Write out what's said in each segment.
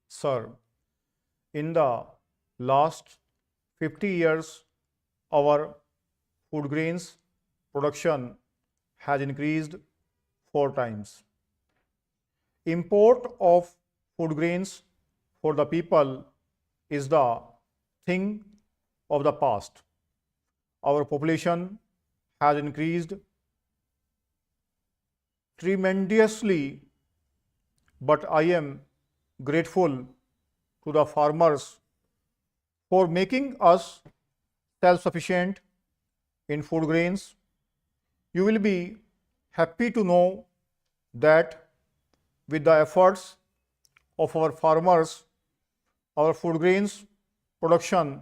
Sir, in the last 50 years, our food grains production has increased 4 times. Import of food grains for the people is the thing of the past. Our population has increased tremendously, but I am grateful to the farmers for making us self-sufficient in food grains. You will be happy to know that with the efforts of our farmers, our food grains production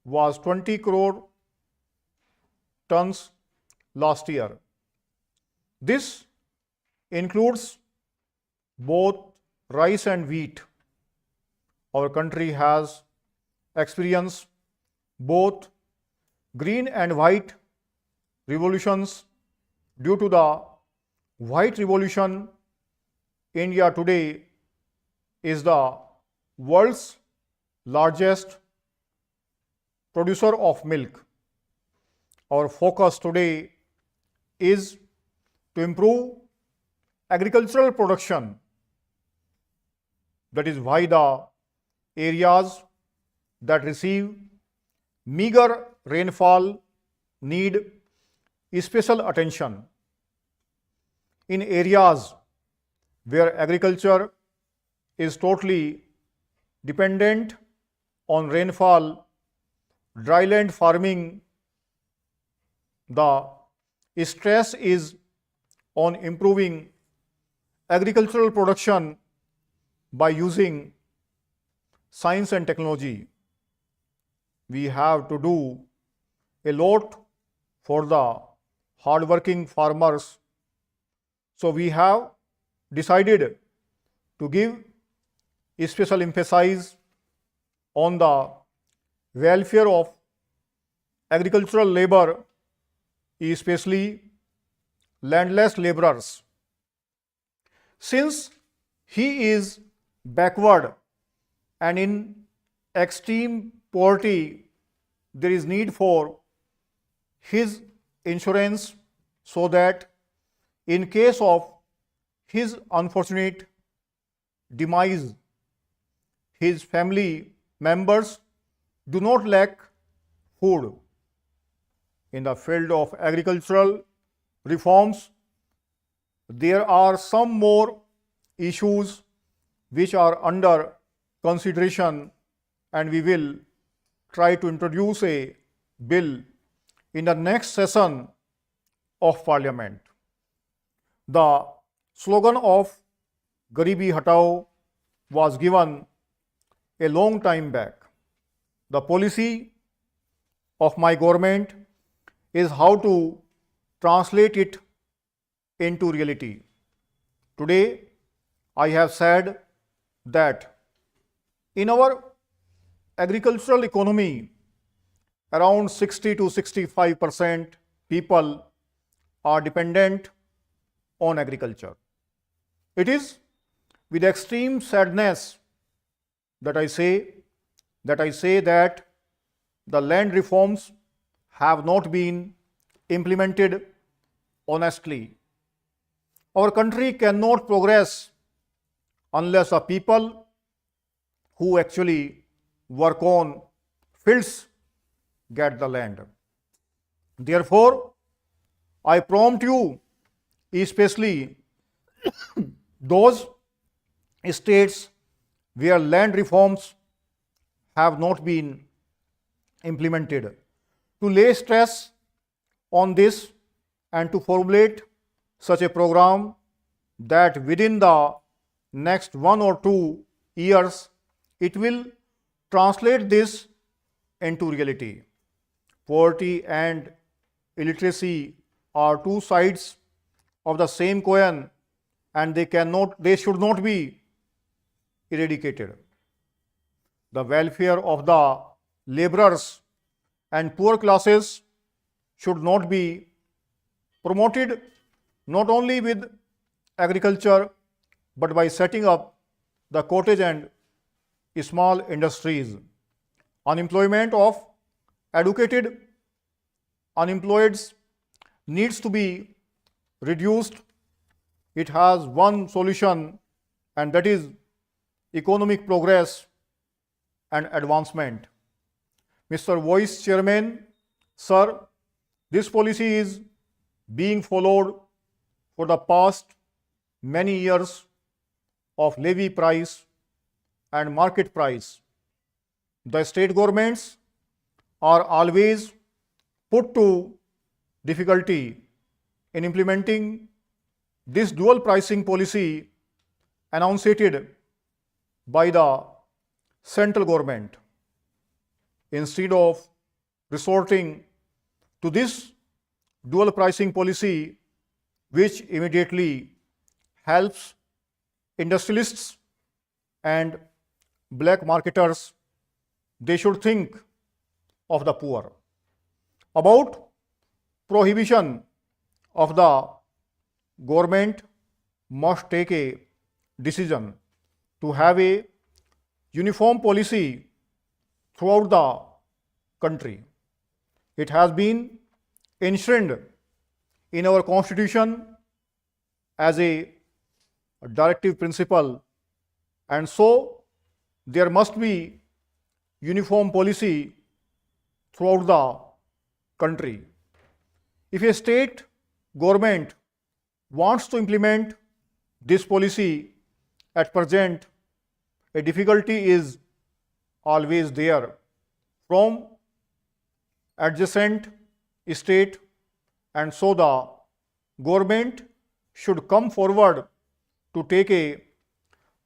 was 20 crore tons last year. This includes both rice and wheat. Our country has experienced both green and white revolutions. Due to the white revolution, India today is the world's largest producer of milk. Our focus today is to improve agricultural production. That is why the areas that receive meager rainfall need special attention. In areas where agriculture is totally dependent on rainfall, dryland farming, the stress is on improving agricultural production by using science and technology. We have to do a lot for the hardworking farmers. So we have decided to give a special emphasis on the welfare of agricultural labor, especially landless laborers. Since he is backward and in extreme poverty, there is need for his insurance so that in case of his unfortunate demise, his family members do not lack food. In the field of agricultural reforms, there are some more issues which are under consideration, and we will try to introduce a bill in the next session of Parliament. The slogan of Garibi Hatao was given a long time back. The policy of my government is how to translate it into reality. Today, I have said that in our agricultural economy, around 60 to 65% people are dependent on agriculture. It is with extreme sadness that I say that the land reforms have not been implemented honestly. Our country cannot progress unless the people who actually work on fields get the land. Therefore, I prompt you, especially those states where land reforms have not been implemented, to lay stress on this and to formulate such a program that within the next 1 or 2 years, it will translate this into reality. Poverty and illiteracy are two sides of the same coin, and they should not be eradicated. The welfare of the laborers and poor classes should not be promoted not only with agriculture but by setting up the cottage and small industries. Unemployment of educated unemployeds needs to be reduced. It has one solution, and that is economic progress and advancement. Mr. Vice Chairman, sir, this policy is being followed for the past many years of levy price and market price. The state governments are always put to difficulty in implementing this dual pricing policy enunciated by the central government. Instead of resorting to this dual pricing policy, which immediately helps industrialists and black marketers, they should think of the poor. About prohibition of the government must take a decision to have a uniform policy throughout the country. It has been enshrined in our constitution as a directive principle, and so there must be uniform policy throughout the country. If a state government wants to implement this policy at present, a difficulty is always there from adjacent state, and so the government should come forward to take a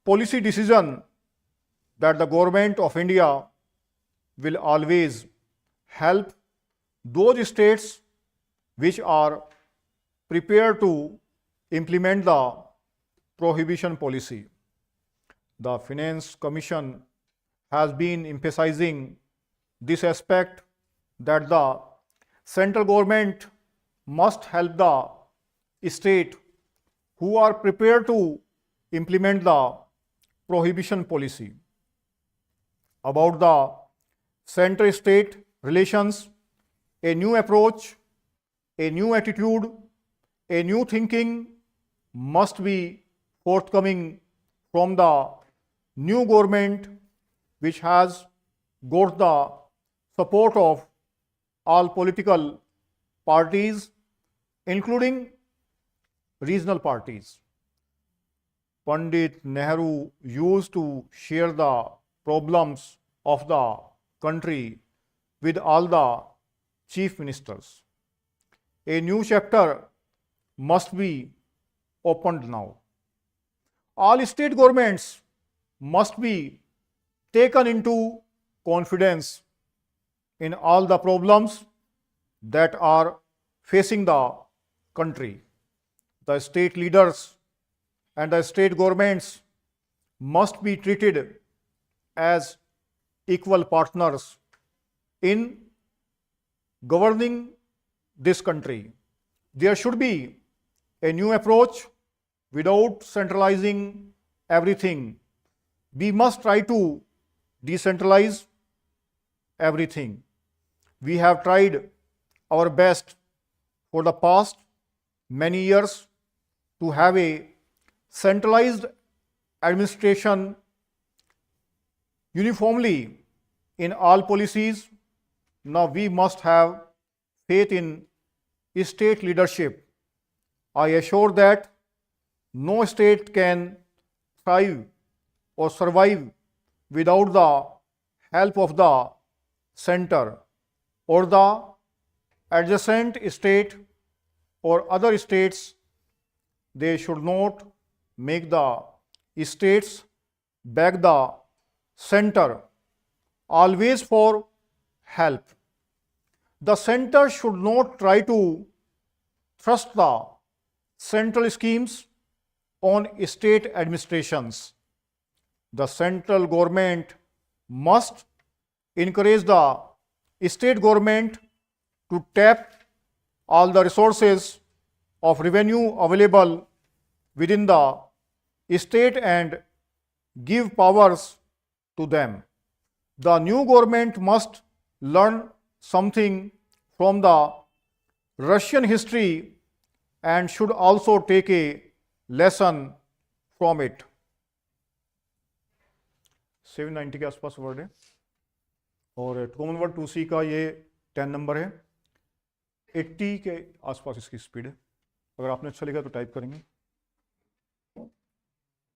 policy decision that the government of India will always help those states which are prepared to implement the prohibition policy. The Finance Commission has been emphasizing this aspect that the central government must help the state who are prepared to implement the prohibition policy. About the center-state relations, a new approach, a new attitude, a new thinking must be forthcoming from the new government, which has got the support of all political parties, including regional parties. Pandit Nehru used to share the problems of the country with all the chief ministers. A new chapter must be opened now. All state governments must be taken into confidence in all the problems that are facing the country. The state leaders and the state governments must be treated as equal partners in governing this country. There should be a new approach without centralizing everything. We must try to decentralize everything. We have tried our best for the past many years to have a centralized administration uniformly in all policies. Now we must have faith in state leadership. I assure that no state can thrive or survive without the help of the center or the adjacent state or other states. They should not make the states beg the center always for help. The center should not try to thrust the central schemes on state administrations. The central government must encourage the state government to tap all the resources of revenue available within the state and give powers to them. The new government must learn something from the Russian history and should also take a lesson from it. 790 के आसपास word है और common word 2C का ये 10 number है। 80 के आसपास इसकी स्पीड है। अगर आपने अच्छा लिखा तो टाइप करेंगे।